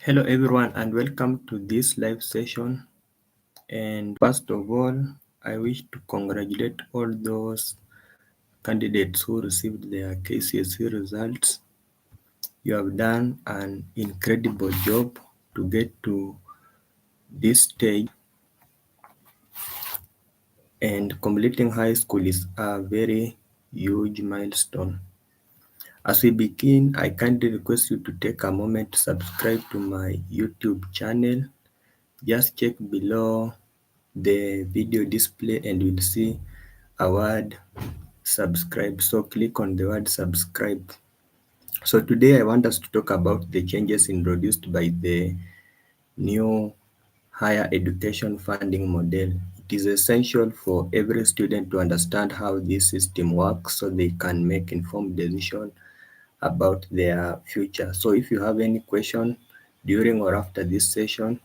Hello everyone and welcome to this live session. And first of all, I wish to congratulate all those candidates who received their KCSE results. You have done an incredible job to get to this stage, and completing high school is a very huge milestone. As we begin, I kindly request you to take a moment to subscribe to my YouTube channel. Just check below the video display and you'll see a word subscribe. So click on the word subscribe. So today I want us to talk about the changes introduced by the new higher education funding model. It is essential for every student to understand how this system works so they can make informed decisions about their future. So if you have any question during or after this session,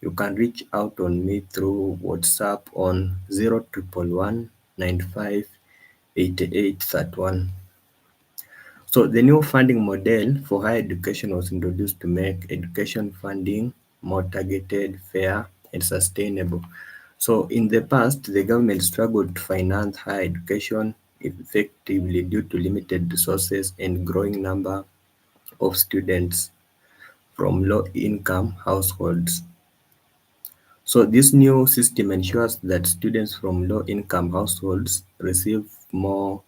you can reach out on me through WhatsApp on 0111 95 88 31. So the new funding model for higher education was introduced to make education funding more targeted, fair, and sustainable. So in the past, the government struggled to finance higher education effectively due to limited resources and growing number of students from low-income households. So this new system ensures that students from low-income households receive more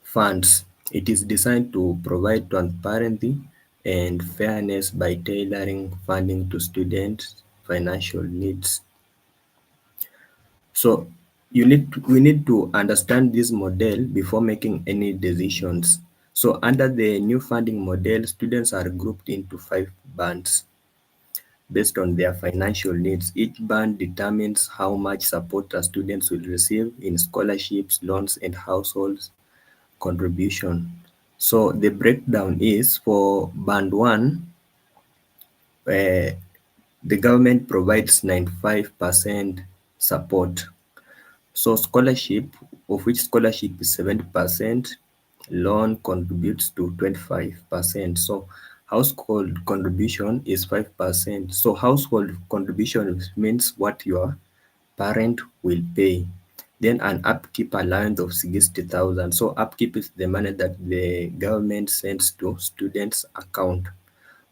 funds. It is designed to provide transparency and fairness by tailoring funding to students' financial needs. So we need to understand this model before making any decisions. So under the new funding model, students are grouped into 5 bands based on their financial needs. Each band determines how much support the students will receive in scholarships, loans, and household contribution. So the breakdown is for band 1, uh, the government provides 95% support. So scholarship, of which scholarship is 70%, loan contributes to 25%. So household contribution is 5%. So household contribution means what your parent will pay. Then an upkeep allowance of 60,000. So upkeep is the money that the government sends to students' account.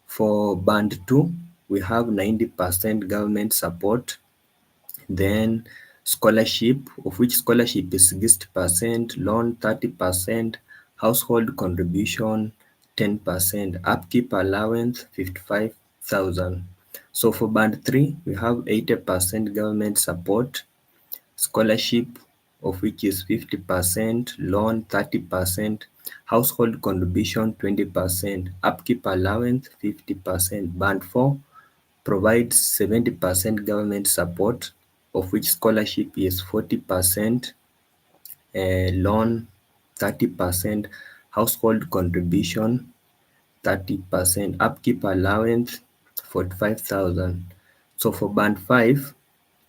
For band 2, we have 90% government support, then scholarship, of which scholarship is 60%, loan 30%, household contribution 10%, upkeep allowance 55,000. So for band 3, we have 80% government support, scholarship, of which is 50%, loan 30%, household contribution 20%, upkeep allowance 50%. Band 4 provides 70% government support, of which scholarship is 40%, loan 30%, household contribution 30%, upkeep allowance 45,000. So for band 5,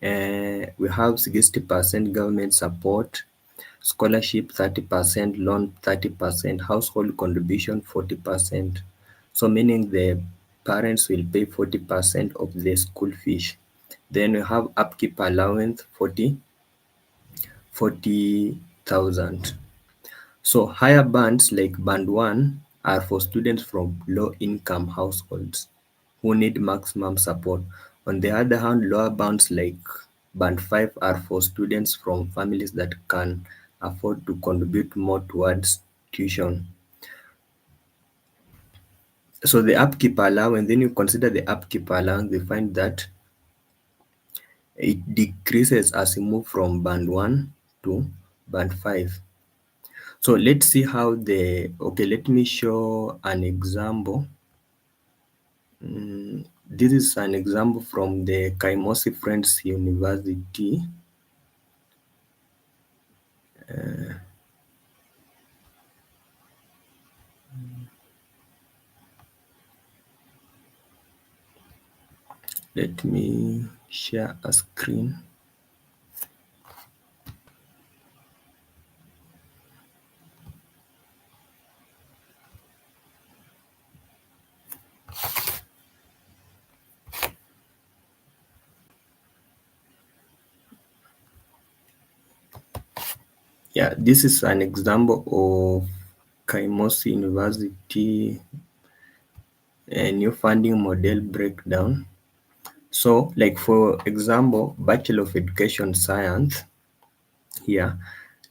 we have 60% government support, scholarship 30%, loan 30%, household contribution 40%. So meaning the parents will pay 40% of the school fees. Then we have upkeep allowance 40,000. So higher bands like band 1 are for students from low income households who need maximum support. On the other hand, lower bands like band 5 are for students from families that can afford to contribute more towards tuition. So the upkeep allowance, then you consider the upkeep allowance, they find that it decreases as you move from band 1 to band 5. So let's see how okay, let me show an example. This is an example from the KCSE Friends University. Let me share a screen. Yeah, this is an example of KCSE University new funding model breakdown. So, like for example, Bachelor of Education Science here,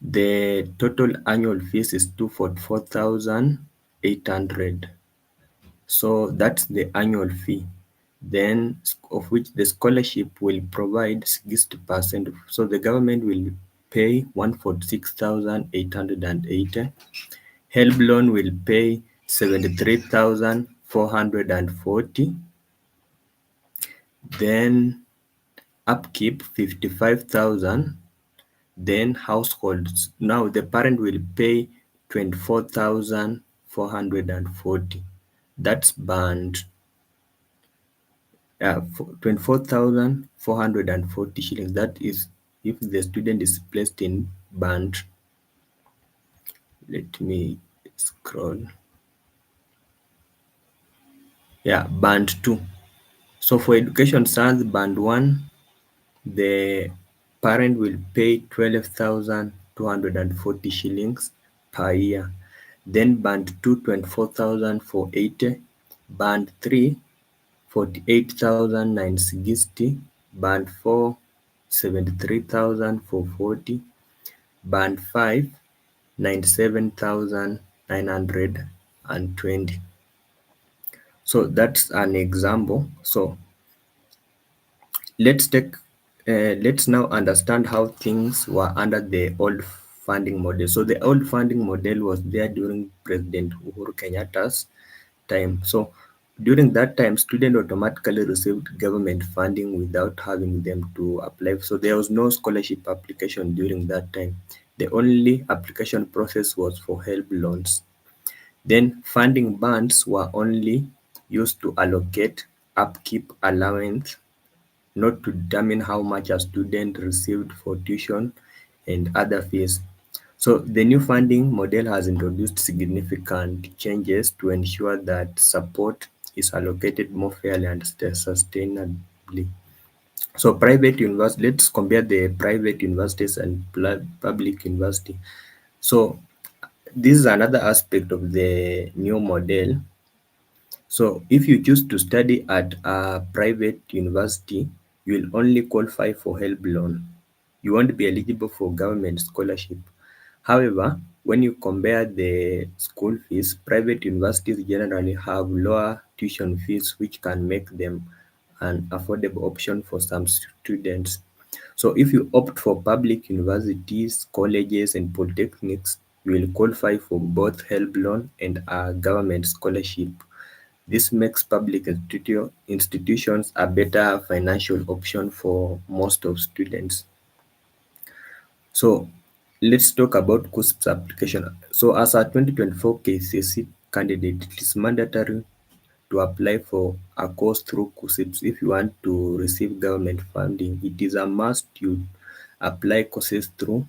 the total annual fees is 244,800. So that's the annual fee. Then of which the scholarship will provide 60%. So the government will pay 146,880. Helb loan will pay 73,440. Then upkeep 55,000. Then households. Now the parent will pay 24,440. That's band 24,440 shillings. That is if the student is placed in band. Let me scroll. Yeah, band 2. So for education science, band 1, the parent will pay 12,240 shillings per year. Then band 2, 24,480. Band 3, 48,960. Band 4, 73,440. Band 5, 97,920. So that's an example. So let's take let's now understand how things were under the old funding model. So the old funding model was there during President Uhuru Kenyatta's time. So during that time, students automatically received government funding without having them to apply. So there was no scholarship application during that time. The only application process was for help loans. Then funding bands were only used to allocate upkeep allowance, not to determine how much a student received for tuition and other fees. So the new funding model has introduced significant changes to ensure that support is allocated more fairly and sustainably. So private university, let's compare the private universities and public university. So this is another aspect of the new model. So if you choose to study at a private university, you will only qualify for help loan. You won't be eligible for government scholarship. However, when you compare the school fees, private universities generally have lower tuition fees, which can make them an affordable option for some students. So if you opt for public universities, colleges, and polytechnics, you will qualify for both help loan and a government scholarship. This makes public institutions a better financial option for most of students. So let's talk about Kuccps application. So as a 2024 KCSE candidate, it is mandatory to apply for a course through Kuccps if you want to receive government funding. It is a must you apply courses through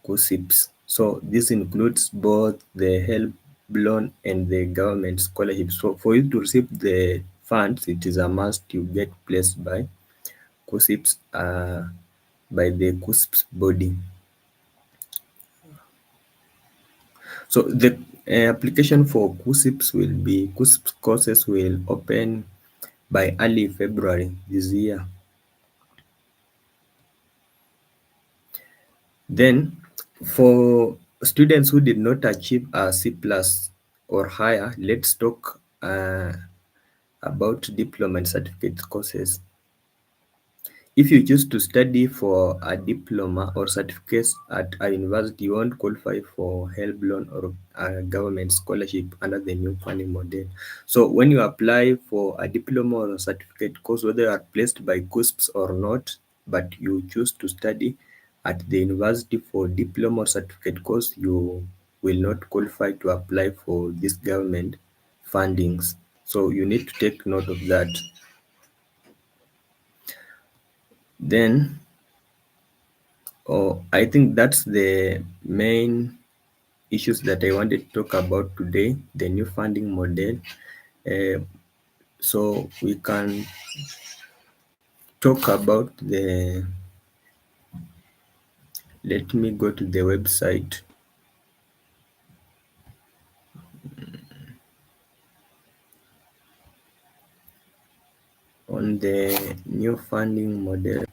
Kuccps. So this includes both the help loan and the government scholarship. So for you to receive the funds, it is a must you get placed by Kuccps, by the Kuccps body. So the application for Kuccps courses will open by early February this year. Then for students who did not achieve a C plus or higher, let's talk about diploma and certificate courses. If you choose to study for a diploma or certificate at a university, you won't qualify for help loan or a government scholarship under the new funding model. So when you apply for a diploma or a certificate course, whether you are placed by Kuccps or not, but you choose to study at the university for diploma or certificate course, you will not qualify to apply for this government fundings. So you need to take note of that. Then I think that's the main issues that I wanted to talk about today, the new funding model. Uh, so we can talk about Let me go to the website on the new funding model.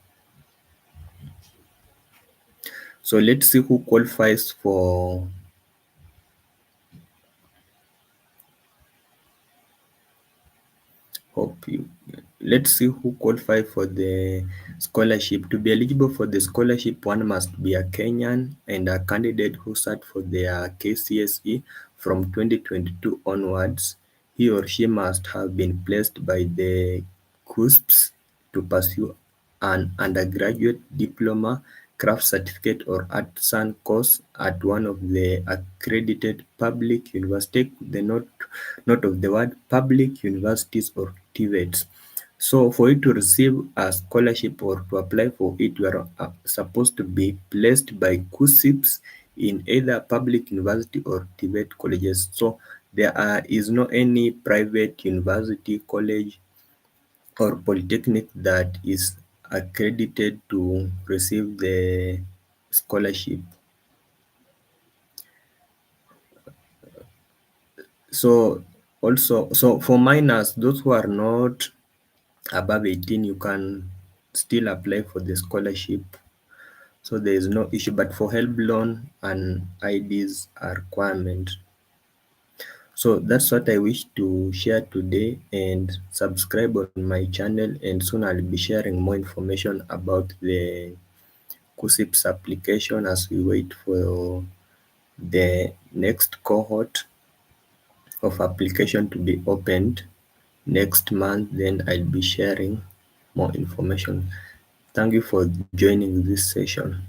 So let's see who qualifies for hope you let's see who qualify for the scholarship. To be eligible for the scholarship, one must be a Kenyan and a candidate who sat for their KCSE from 2022 onwards. He or she must have been placed by the Kuccps to pursue an undergraduate diploma, craft certificate or artisan course at one of the accredited public universities. The note of the word public universities or TVETs. So for you to receive a scholarship or to apply for it, you are supposed to be placed by Kuccps in either public university or TVET colleges. So is no any private university, college or polytechnic that is accredited to receive the scholarship. So for minors, those who are not above 18, you can still apply for the scholarship. So there is no issue, but for help loan and IDs are requirement. So that's what I wish to share today, and subscribe on my channel, and soon I'll be sharing more information about the Kuccps application as we wait for the next cohort of application to be opened next month. Then I'll be sharing more information. Thank you for joining this session.